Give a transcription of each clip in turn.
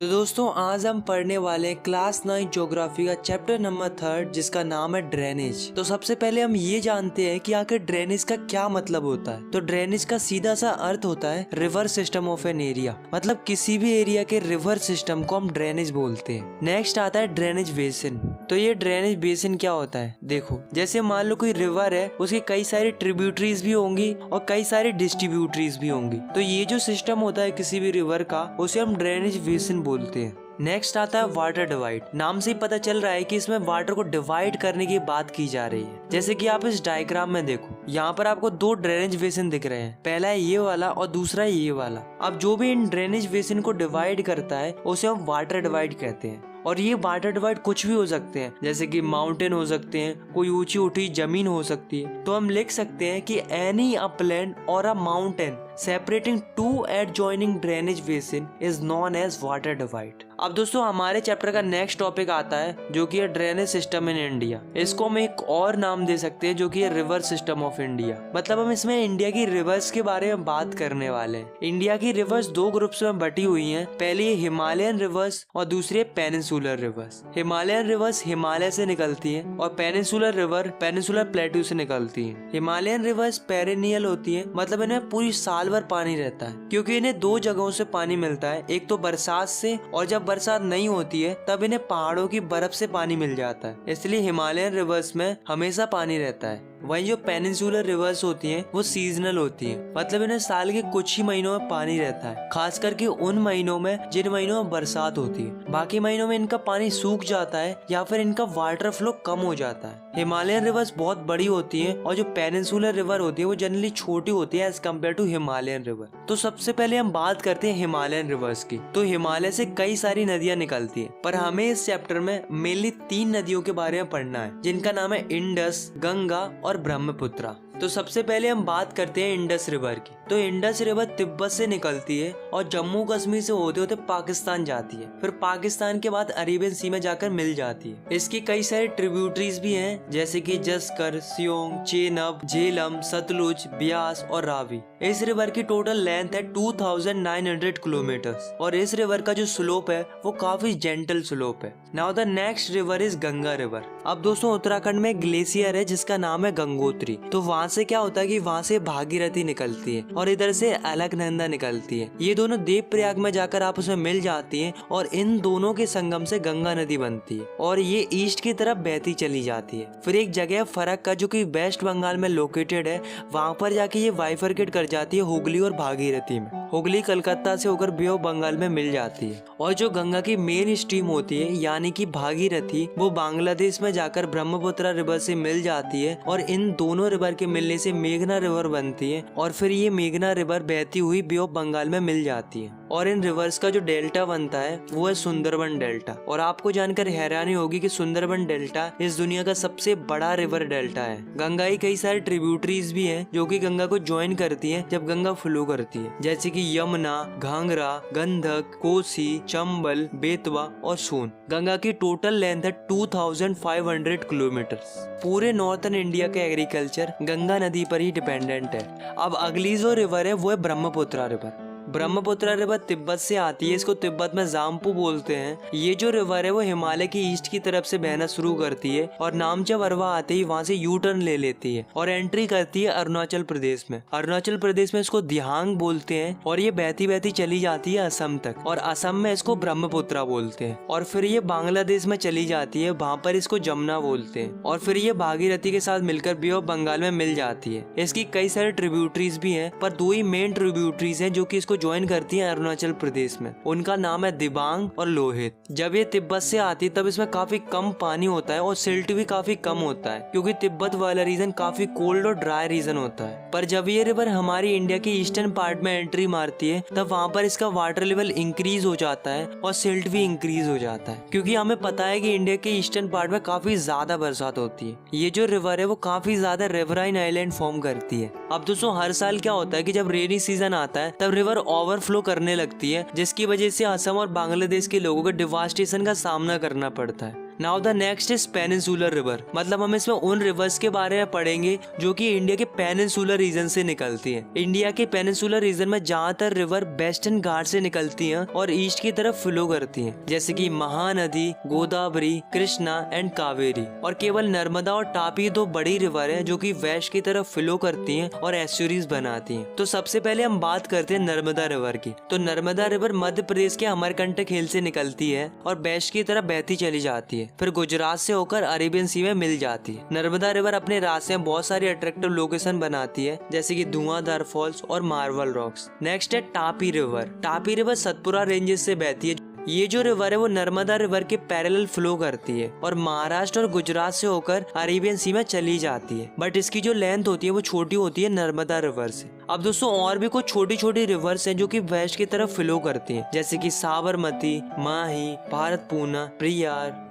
तो दोस्तों आज हम पढ़ने वाले हैं क्लास 9 ज्योग्राफी का चैप्टर नंबर 3 जिसका नाम है ड्रेनेज। तो सबसे पहले हम ये जानते हैं कि आखिर ड्रेनेज का क्या मतलब होता है। तो ड्रेनेज का सीधा सा अर्थ होता है river system of an area, मतलब किसी भी एरिया के रिवर सिस्टम को हम ड्रेनेज बोलते हैं। नेक्स्ट आता है ड्रेनेज बेसिन। तो ये ड्रेनेज बेसिन क्या होता है, देखो जैसे मान लो कोई रिवर है, उसकी कई सारी ट्रिब्यूटरीज भी होंगी और कई सारी डिस्ट्रीब्यूटरीज भी होंगी। तो ये जो सिस्टम होता है किसी भी रिवर का, उसे हम ड्रेनेज बेसिन बोलते हैं। नेक्स्ट आता है वाटर डिवाइड। नाम से ही पता चल रहा है कि इसमें वाटर को डिवाइड करने की बात की जा रही है। जैसे कि आप इस डायग्राम में देखो, यहाँ पर आपको दो ड्रेनेज बेसिन दिख रहे हैं, पहला है ये वाला और दूसरा है ये वाला। अब जो भी इन ड्रेनेज बेसिन को डिवाइड करता है उसे हम वाटर डिवाइड कहते हैं। और ये वाटर डिवाइड कुछ भी हो सकते हैं, जैसे कि माउंटेन हो सकते हैं, कोई ऊंची उठी जमीन हो सकती है। तो हम लिख सकते हैं कि any upland or a mountain separating two adjoining drainage basin is known as water divide. अब दोस्तों हमारे चैप्टर का नेक्स्ट टॉपिक आता है जो कि है ड्रेनेज सिस्टम इन इंडिया। इसको हम एक और नाम दे सकते हैं जो कि है रिवर सिस्टम ऑफ इंडिया। मतलब हम इसमें इंडिया की रिवर्स के बारे में बात करने वाले हैं। इंडिया की रिवर्स दो ग्रुप्स में बटी हुई हैं। पहली है हिमालयन रिवर्स और दूसरी है peninsular reverse. Himalayan reverse Himalaya से निकलती है और पेनिनसुलर रिवर पेनिनसुलर प्लेटू से निकलती है। हिमालयन रिवर्स पेरेनियल होती है, मतलब इन्हें पूरी साल भर पानी रहता है, क्योंकि इन्हें दो जगहों से पानी मिलता है, एक तो बरसात से, और जब बरसात नहीं होती है तब इन्हें पहाड़ों की बर्फ से पानी मिल जाता है। इसलिए हिमालयन रिवर्स में हमेशा पानी रहता है। वहीं जो पेनिनसुलर रिवर्स होती हैं वो सीजनल होती हैं, मतलब इन्हें साल के कुछ ही महीनों में पानी रहता है, खास करके उन महीनों में जिन महीनों में बरसात होती है। बाकी महीनों में इनका पानी सूख जाता है या फिर इनका वाटर फ्लो कम हो जाता है। हिमालयन रिवर्स बहुत बड़ी होती है और जो पेनिनसुलर रिवर होती है वो जनरली छोटी होती है as compare to Himalayan river. तो सबसे पहले हम बात करते हैं हिमालयन रिवर्स की। तो हिमालय से कई सारी नदियां निकलती है, पर हमें इस चैप्टर में मेनली 3 नदियों के बारे में पढ़ना है, जिनका नाम है इंडस, गंगा और ब्रह्मपुत्रा। तो सबसे पहले हम बात करते हैं इंडस रिवर की। तो इंडस रिवर तिब्बत से निकलती है और जम्मू कश्मीर से होते होते पाकिस्तान जाती है, फिर पाकिस्तान के बाद अरेबियन सी में जाकर मिल जाती है। इसकी कई सारी ट्रिब्यूटरीज भी हैं, जैसे कि जस्कर, सियोंग, चेनाब, झेलम, सतलुज, ब्यास और रावी। इस रिवर की टोटल लेंथ है 2900 किलोमीटर्स और इस रिवर का जो स्लोप है वो काफी जेंटल स्लोप है। Now the next river is Ganga river. अब दोस्तों उत्तराखंड में ग्लेशियर है जिसका नाम है गंगोत्री। तो वहाँ से क्या होता है कि वहाँ से भागीरथी निकलती है और इधर से अलकनंदा निकलती है। ये दोनों देवप्रयाग में जाकर आपस में मिल जाती हैं और इन दोनों के संगम से गंगा नदी बनती है और ये ईस्ट की तरफ बहती चली जाती है। फिर एक जगह फरक का जो कि वेस्ट बंगाल में लोकेटेड है, वहाँ पर जाके ये बाइफरकेट कर जाती है हुगली और भागीरथी में। हुगली कलकत्ता से होकर बे ऑफ बंगाल में मिल जाती है और जो गंगा की मेन स्ट्रीम होती है यानी कि भागीरथी, वो बांग्लादेश में जाकर ब्रह्मपुत्र रिवर से मिल जाती है और इन दोनों रिवर के मिलने से मेघना रिवर बनती है और फिर ये मेघना रिवर बहती हुई बे ऑफ बंगाल में मिल जाती है। और इन रिवर्स का जो डेल्टा बनता है वो है सुंदरबन डेल्टा। और आपको जानकर हैरानी होगी कि सुंदरबन डेल्टा इस दुनिया का सबसे बड़ा रिवर डेल्टा है। गंगा की कई सारी ट्रिब्यूटरीज भी हैं जो कि गंगा को ज्वाइन करती हैं जब गंगा फ्लो करती है, जैसे कि यमुना, घाघरा, गंधक, कोसी, चंबल, बेतवा और सोन। गंगा की टोटल लेंथ है 2500 किलोमीटर्स। पूरे नॉर्थन इंडिया का एग्रीकल्चर गंगा नदी पर ही डिपेंडेंट है। अब अगली जो रिवर है वो है ब्रह्मपुत्रा रिवर। ब्रह्मपुत्रा रिवर तिब्बत से आती है, इसको तिब्बत में जाम्पू बोलते हैं। ये जो रिवर है वो हिमालय की ईस्ट की तरफ से बहना शुरू करती है और नामचा वरवा आते ही वहाँ से यू टर्न ले लेती है और एंट्री करती है अरुणाचल प्रदेश में। अरुणाचल प्रदेश में इसको दिहांग बोलते हैं और ये बहती बहती चली जाती है असम तक और असम में इसको ब्रह्मपुत्रा बोलते हैं और फिर ये बांग्लादेश में चली जाती है, वहाँ पर इसको जमुना बोलते हैं और फिर ये भागीरथी के साथ मिलकर बे ऑफ बंगाल में मिल जाती है। इसकी कई सारे ट्रिब्यूटरीज भी हैं, पर 2 ही मेन ट्रिब्यूटरीज हैं जो कि इसको ज्वाइन करती है अरुणाचल प्रदेश में। उनका नाम है दिबांग और लोहित। जब ये तिब्बत से आती तब इसमें काफी कम पानी होता है और सिल्ट भी काफी कम होता है, क्योंकि तिब्बत वाला रीजन काफी कोल्ड और ड्राई रीजन होता है। पर जब ये रिवर हमारी इंडिया की ईस्टर्न पार्ट में एंट्री मारती है तब वहाँ पर इसका वाटर लेवल इंक्रीज हो जाता है और सिल्ट भी इंक्रीज हो जाता है, क्योंकि हमें पता है कि इंडिया के ईस्टर्न पार्ट में काफी ज्यादा बरसात होती है। ये जो रिवर है वो काफी ज्यादा रिवराइन आइलैंड फॉर्म करती है। अब दोस्तों हर साल क्या होता है कि जब रेनी सीजन आता है तब रिवर ओवरफ्लो करने लगती है, जिसकी वजह से असम और बांग्लादेश के लोगों को डिवास्टेशन का सामना करना पड़ता है। Now the next is peninsular river, मतलब हम इसमें उन रिवर्स के बारे में पढ़ेंगे जो कि इंडिया के पेनिनसुलर रीजन से निकलती हैं। इंडिया के पेनिनसुलर रीजन में ज्यादातर रिवर वेस्टर्न घाट से निकलती हैं और ईस्ट की तरफ फ्लो करती हैं, जैसे कि महानदी, गोदावरी, कृष्णा एंड कावेरी। और केवल नर्मदा और तापी दो बड़ी रिवर हैं जो कि वेस्ट की तरफ फ्लो करती हैं और एस्चुरीज बनाती हैं। तो सबसे पहले हम बात करते हैं नर्मदा रिवर की। तो नर्मदा रिवर मध्य प्रदेश के अमरकंटक हिल से निकलती है और वेस्ट की तरफ बहती चली जाती है, फिर गुजरात से होकर अरेबियन सी में मिल जाती है। नर्मदा रिवर अपने रास्ते में बहुत सारी अट्रैक्टिव लोकेशन बनाती है, जैसे कि धुआंधार फॉल्स और मार्बल रॉक्स। नेक्स्ट है Tapi river. Tapi river Satpura ranges से बहती है। ये जो रिवर है वो नर्मदा रिवर के पैरेलल फ्लो करती है और महाराष्ट्र और गुजरात से होकर अरेबियन सी में चली जाती है, बट इसकी जो लेंथ होती है वो छोटी होती है नर्मदा रिवर से। अब दोस्तों और भी कुछ छोटी छोटी रिवर्स हैं जो कि वेस्ट की तरफ फ्लो करती हैं, जैसे कि साबरमती, माही, भारतपूर्णा, प्रियार।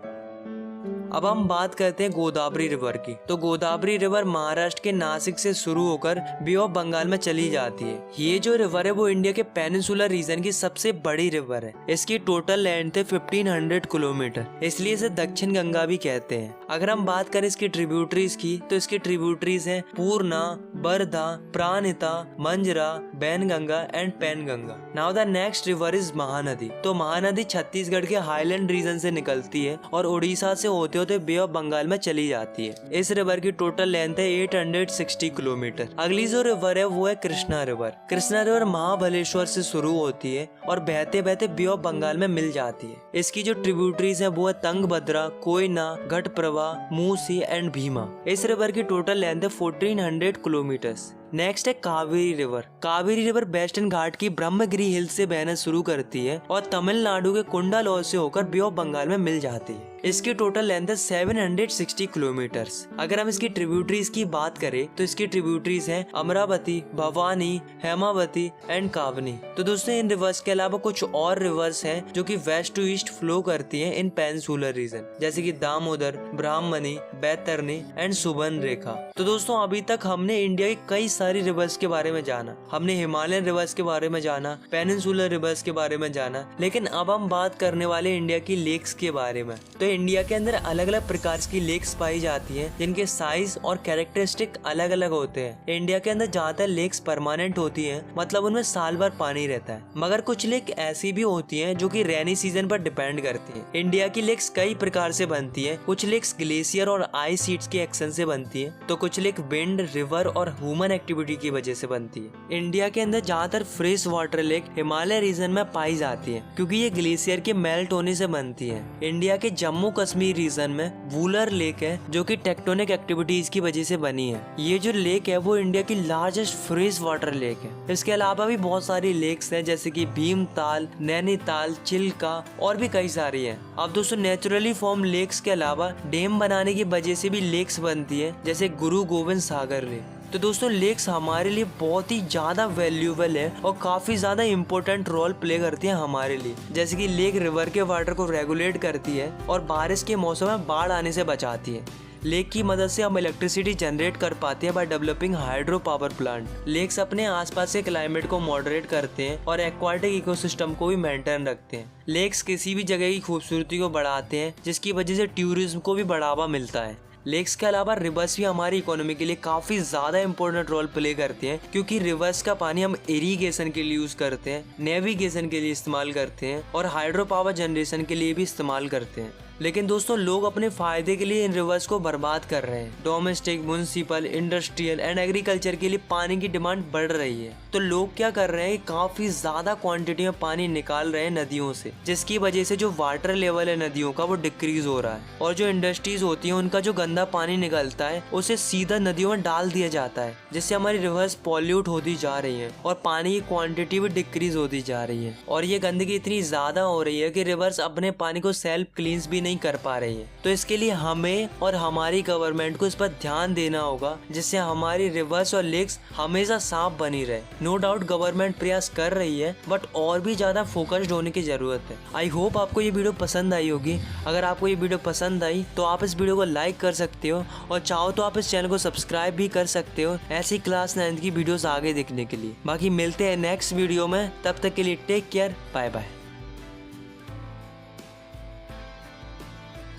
अब हम बात करते हैं गोदावरी रिवर की। तो गोदावरी रिवर महाराष्ट्र के नासिक से शुरू होकर बे ऑफ बंगाल में चली जाती है। ये जो रिवर है वो इंडिया के पेनिनसुलर रीजन की सबसे बड़ी रिवर है। इसकी टोटल लेंथ है 1500 किलोमीटर, इसलिए इसे दक्षिण गंगा भी कहते हैं। अगर हम बात करें इसकी ट्रिब्यूटरीज की, तो इसकी ट्रिब्यूटरीज हैं Purna, Wardha, Pranhita, Manjira, Wainganga and Penganga. Now the next river is Mahanadi. तो महानदी छत्तीसगढ़ के हाईलैंड रीजन से निकलती है और उड़ीसा से होते होते बे ऑफ बंगाल में चली जाती है। इस रिवर की टोटल लेंथ है 860 किलोमीटर। अगली जो रिवर है वो है कृष्णा रिवर। कृष्णा रिवर महाबलेश्वर से शुरू होती है और बहते बहते बे ऑफ बंगाल में मिल जाती है। इसकी जो ट्रिब्यूटरीज है वो है तंगभद्रा, कोयना, घटप्रभा, मूसी एंड भीमा। इस रिवर की टोटल लेंथ है 1400 किलोमीटर। नेक्स्ट है Kaveri river. Kaveri river western ghat की ब्रह्मगिरी हिल से बहना शुरू करती है और तमिलनाडु के कुंडालोर से होकर बे ऑफ बंगाल में मिल जाती है। इसकी टोटल लेंथ है 760 किलोमीटर्स। अगर हम इसकी ट्रिब्यूटरीज की बात करें तो इसकी ट्रिब्यूटरीज हैं अमरावती, भवानी, हेमावती एंड कावनी। तो दोस्तों इन रिवर्स के अलावा कुछ और रिवर्स हैं जो कि वेस्ट टू ईस्ट फ्लो करती हैं इन पेनिनसुलर रीजन, जैसे कि दामोदर, ब्राह्मणी, बैतरणी एंड सुबर्ण रेखा। तो दोस्तों अभी तक हमने इंडिया की कई सारी रिवर्स के बारे में जाना। हमने हिमालयन रिवर्स के बारे में जाना, पेनिनसुलर रिवर्स के बारे में जाना, लेकिन अब हम बात करने वाले इंडिया की लेक्स के बारे में। तो इंडिया के अंदर अलग अलग प्रकार की लेक्स पाई जाती हैं जिनके साइज और कैरेक्टरिस्टिक अलग अलग होते हैं। इंडिया के अंदर ज्यादातर लेक्स परमानेंट होती हैं, मतलब उनमें साल भर पानी रहता है, मगर कुछ लेक ऐसी भी होती हैं जो कि रेनी सीजन पर डिपेंड करती हैं। इंडिया की लेक्स कई प्रकार से बनती है। कुछ लेक्स ग्लेशियर और आइस शीट्स के एक्शन से बनती है, तो कुछ लेक विंड, रिवर और ह्यूमन एक्टिविटी की वजह से बनती है। इंडिया के अंदर ज्यादातर fresh water lake Himalaya region में पाई जाती है, क्योंकि ये ग्लेशियर के मेल्ट होने से बनती है। इंडिया के जम्मू कश्मीर रीजन में वूलर लेक है जो कि टेक्टोनिक एक्टिविटीज की वजह से बनी है। ये जो लेक है वो इंडिया की लार्जेस्ट फ्रेश वाटर लेक है। इसके अलावा भी बहुत सारी लेक्स हैं, जैसे कि भीमताल, नैनीताल, चिल्का और भी कई सारी हैं। अब दोस्तों नेचुरली फॉर्म लेक्स के अलावा डैम बनाने की वजह से भी लेक्स बनती है, जैसे गुरु गोविंद सागर लेक। तो दोस्तों लेक्स हमारे लिए बहुत ही ज्यादा वैल्यूएबल है और काफी ज्यादा इम्पोर्टेंट रोल प्ले करती है हमारे लिए। जैसे कि लेक रिवर के वाटर को रेगुलेट करती है और बारिश के मौसम में बाढ़ आने से बचाती है। लेक की मदद से हम इलेक्ट्रिसिटी जनरेट कर पाते हैं by developing hydro power plant. Lakes अपने आसपास के क्लाइमेट को मॉडरेट करते हैं और एक्वाटिक इकोसिस्टम को भी मेंटेन रखते हैं। लेक्स किसी भी जगह की खूबसूरती को बढ़ाते हैं, जिसकी वजह से टूरिज्म को भी बढ़ावा मिलता है। लेक्स के अलावा रिवर्स भी हमारी इकोनॉमी के लिए काफी ज्यादा इम्पोर्टेंट रोल प्ले करते हैं, क्योंकि रिवर्स का पानी हम इरिगेशन के लिए यूज करते हैं, नेविगेशन के लिए इस्तेमाल करते हैं और हाइड्रो पावर जनरेशन के लिए भी इस्तेमाल करते हैं। लेकिन दोस्तों लोग अपने फायदे के लिए इन रिवर्स को बर्बाद कर रहे हैं। Domestic, municipal, industrial and agriculture के लिए पानी की डिमांड बढ़ रही है, तो लोग क्या कर रहे हैं, काफी ज्यादा क्वांटिटी में पानी निकाल रहे हैं नदियों से, जिसकी वजह से जो वाटर लेवल है नदियों का वो डिक्रीज हो रहा है। और जो इंडस्ट्रीज होती है उनका जो गंदा पानी निकलता है उसे सीधा नदियों में डाल दिया जाता है, जिससे हमारी रिवर्स पॉल्यूट होती जा रही है और पानी की क्वांटिटी भी डिक्रीज होती जा रही है। और ये गंदगी इतनी ज्यादा हो रही है कि रिवर्स अपने पानी को सेल्फ क्लींस भी नहीं कर पा रही है। तो इसके लिए हमें और हमारी गवर्नमेंट को इस पर ध्यान देना होगा, जिससे हमारी रिवर्स और लेक्स हमेशा साफ बनी रहे। नो डाउट गवर्नमेंट प्रयास कर रही है, बट और भी ज्यादा फोकस्ड होने की जरूरत है। आई होप आपको ये वीडियो पसंद आई होगी। अगर आपको ये वीडियो पसंद आई तो आप इस वीडियो को लाइक कर सकते हो और चाहो तो आप इस चैनल को सब्सक्राइब भी कर सकते हो ऐसी क्लास 9 की वीडियोस आगे देखने के लिए। बाकी मिलते हैं नेक्स्ट वीडियो में, तब तक के लिए टेक केयर, बाय बाय।